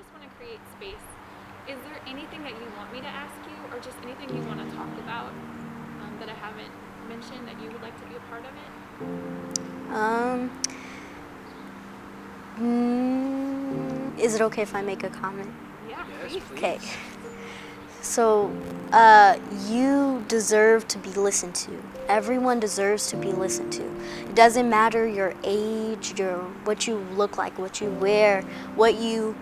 just want to create space. Is there anything that you want me to ask you, or just anything you want to talk about that I haven't mentioned that you would like to be a part of it? Is it okay if I make a comment? Yeah, Yes, please. Okay. please. So, you deserve to be listened to. Everyone deserves to be listened to. It doesn't matter your age, what you look like, what you wear, what you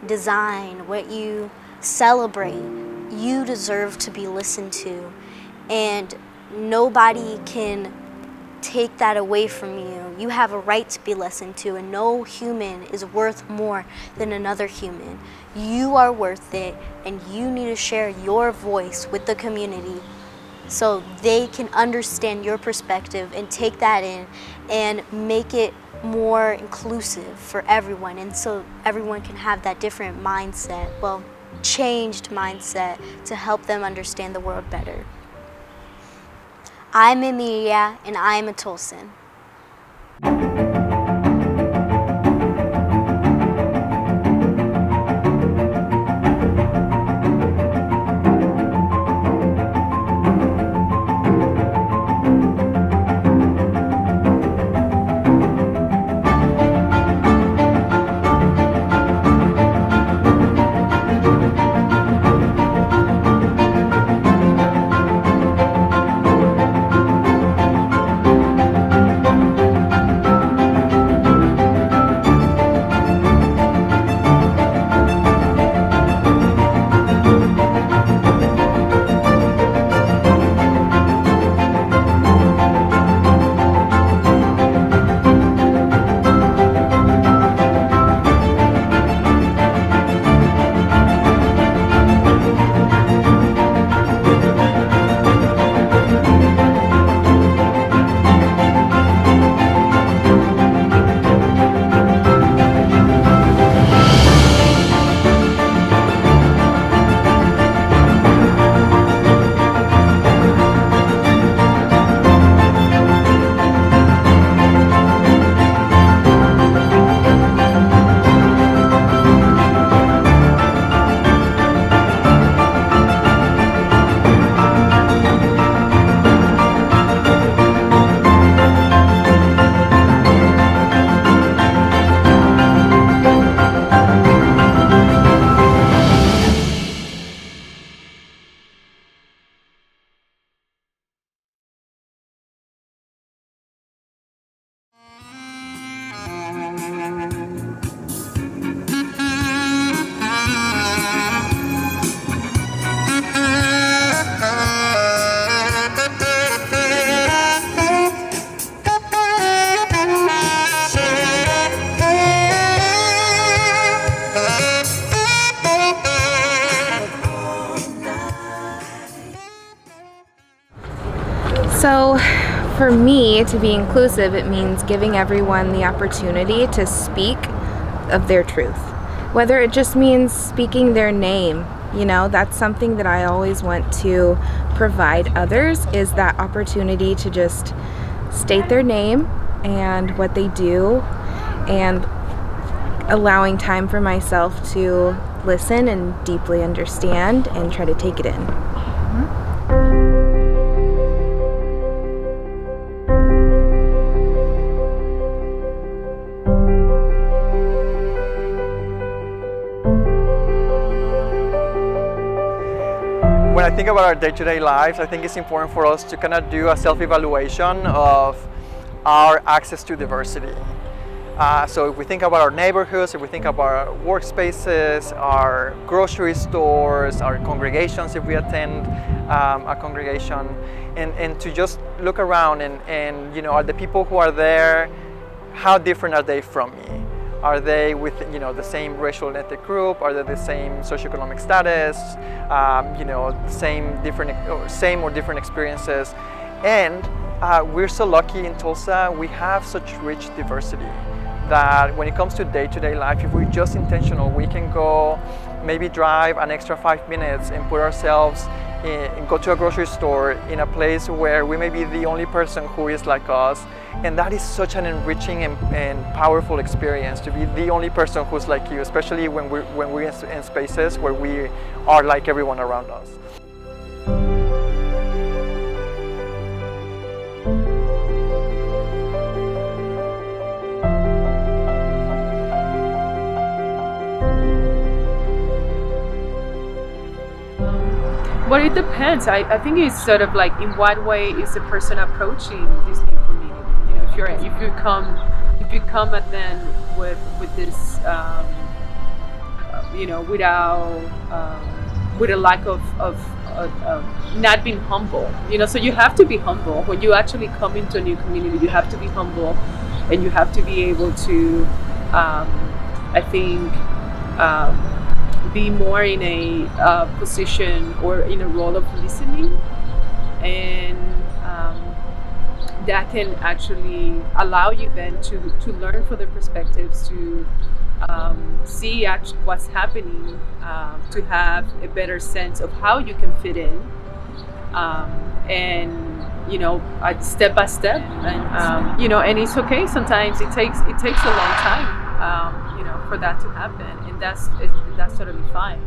design, what you celebrate. You deserve to be listened to. And nobody can take that away from you. You have a right to be listened to, and no human is worth more than another human. You are worth it, and you need to share your voice with the community so they can understand your perspective and take that in and make it more inclusive for everyone, and so everyone can have that different mindset, well, changed mindset to help them understand the world better. I'm Emilia, and I'm a Tulsan. So, for me, to be inclusive, it means giving everyone the opportunity to speak of their truth. Whether it just means speaking their name, that's something that I always want to provide others, is that opportunity to just state their name and what they do, and allowing time for myself to listen and deeply understand and try to take it in. When I think about our day-to-day lives, I think it's important for us to kind of do a self-evaluation of our access to diversity. So if we think about our neighborhoods, if we think about our workspaces, our grocery stores, our congregations, if we attend a congregation, and to just look around and are the people who are there, how different are they from me? Are they with the same racial and ethnic group? Are they the same socioeconomic status? Same or different experiences? And we're so lucky in Tulsa. We have such rich diversity that when it comes to day-to-day life, if we're just intentional, we can go maybe drive an extra 5 minutes and put ourselves and go to a grocery store in a place where we may be the only person who is like us. And that is such an enriching and powerful experience, to be the only person who's like you, especially when we're in spaces where we are like everyone around us. Well, it depends. I think it's sort of like, in what way is the person approaching this new community? You know, if you come at them with this, you know, with a lack of not being humble. You know, so you have to be humble when you actually come into a new community. You have to be humble, and you have to be able to, I think. Be more in a position or in a role of listening, and that can actually allow you then to learn from their perspectives, to see what's happening, to have a better sense of how you can fit in, and you know, step by step, and you know, and it's okay. Sometimes it takes a long time, you know, for that to happen, and that's totally fine.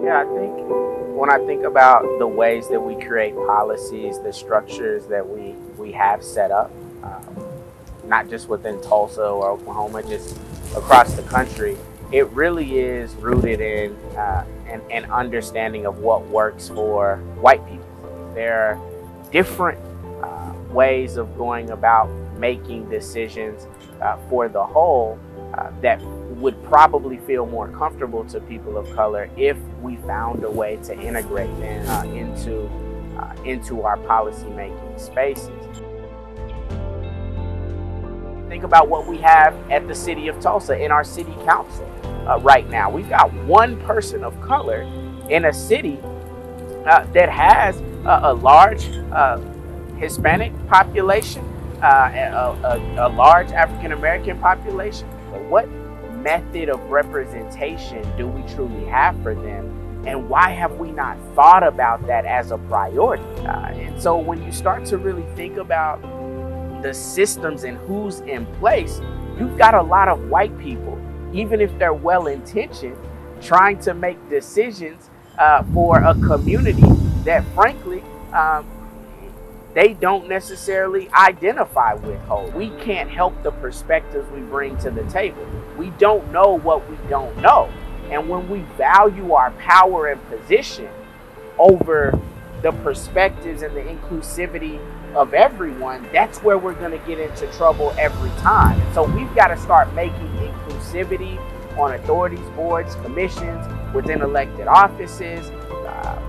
Yeah, I think when I think about the ways that we create policies, the structures that we have set up, not just within Tulsa or Oklahoma, just across the country, it really is rooted in an understanding of what works for white people. There are different ways of going about making decisions for the whole that would probably feel more comfortable to people of color if we found a way to integrate them into our policy-making spaces. Think about what we have at the city of Tulsa in our city council right now. We've got one person of color in a city that has a large Hispanic population, a large African American population. But what method of representation do we truly have for them? And why have we not thought about that as a priority? And so when you start to really think about the systems and who's in place, you've got a lot of white people, even if they're well-intentioned, trying to make decisions for a community that frankly they don't necessarily identify with whole. We can't help the perspectives we bring to the table. We don't know what we don't know. And when we value our power and position over the perspectives and the inclusivity of everyone, that's where we're going to get into trouble every time. So we've got to start making inclusivity on authorities, boards, commissions, within elected offices.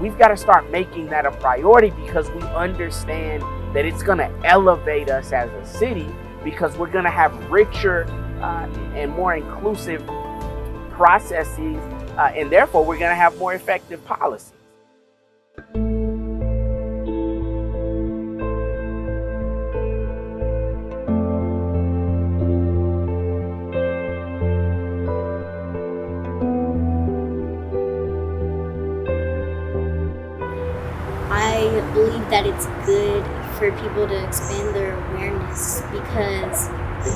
We've got to start making that a priority, because we understand that it's going to elevate us as a city, because we're going to have richer and more inclusive processes, and therefore we're going to have more effective policies. I believe that it's good for people to expand their awareness, because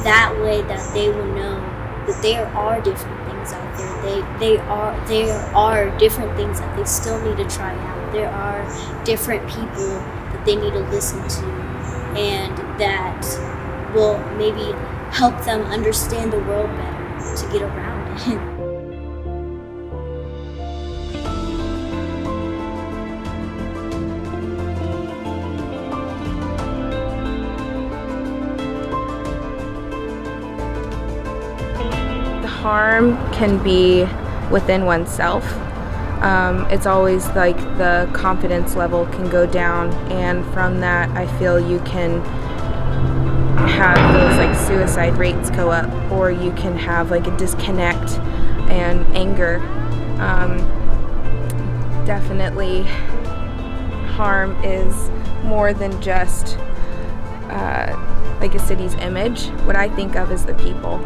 that way that they will know that there are different things out there. There are different things that they still need to try out. There are different people that they need to listen to, and that will maybe help them understand the world better to get around it. Harm can be within oneself. It's always like the confidence level can go down, and from that I feel you can have those like suicide rates go up, or you can have like a disconnect and anger. Definitely harm is more than just like a city's image. What I think of is the people.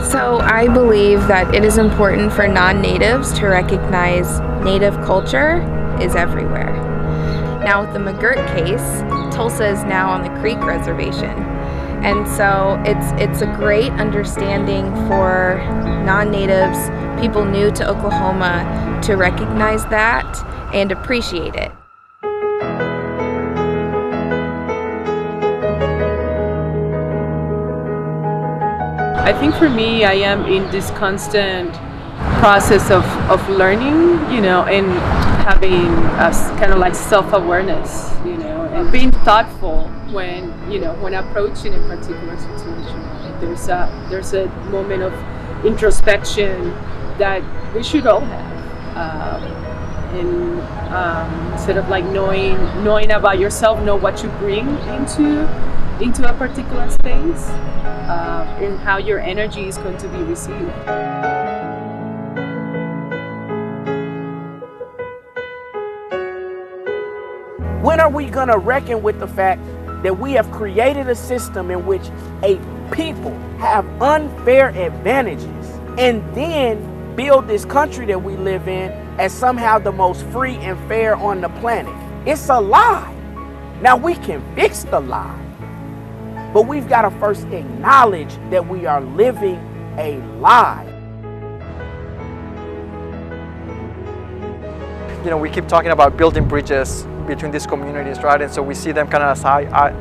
So I believe that it is important for non-natives to recognize native culture is everywhere. Now with the McGirt case, Tulsa is now on the Creek Reservation. And so it's a great understanding for non-natives, people new to Oklahoma, to recognize that and appreciate it. I think for me, I am in this constant process of learning, and having a kind of like self-awareness, and being thoughtful when approaching a particular situation. There's a moment of introspection that we should all have, and instead of like knowing about yourself, know what you bring into a particular space, and how your energy is going to be received. When are we going to reckon with the fact that we have created a system in which a people have unfair advantages, and then build this country that we live in as somehow the most free and fair on the planet? It's a lie. Now we can fix the lie, but we've got to first acknowledge that we are living a lie. We keep talking about building bridges between these communities, right? And so we see them kind of as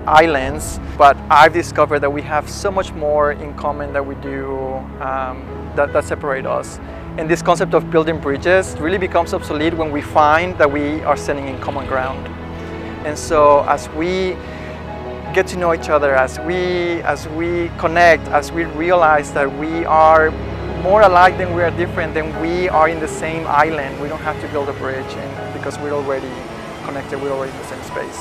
islands, but I've discovered that we have so much more in common that we do that separate us. And this concept of building bridges really becomes obsolete when we find that we are standing in common ground. And so as we get to know each other, as we connect, as we realize that we are more alike than we are different, then we are in the same island. We don't have to build a bridge, and because we're already connected, we're already in the same space.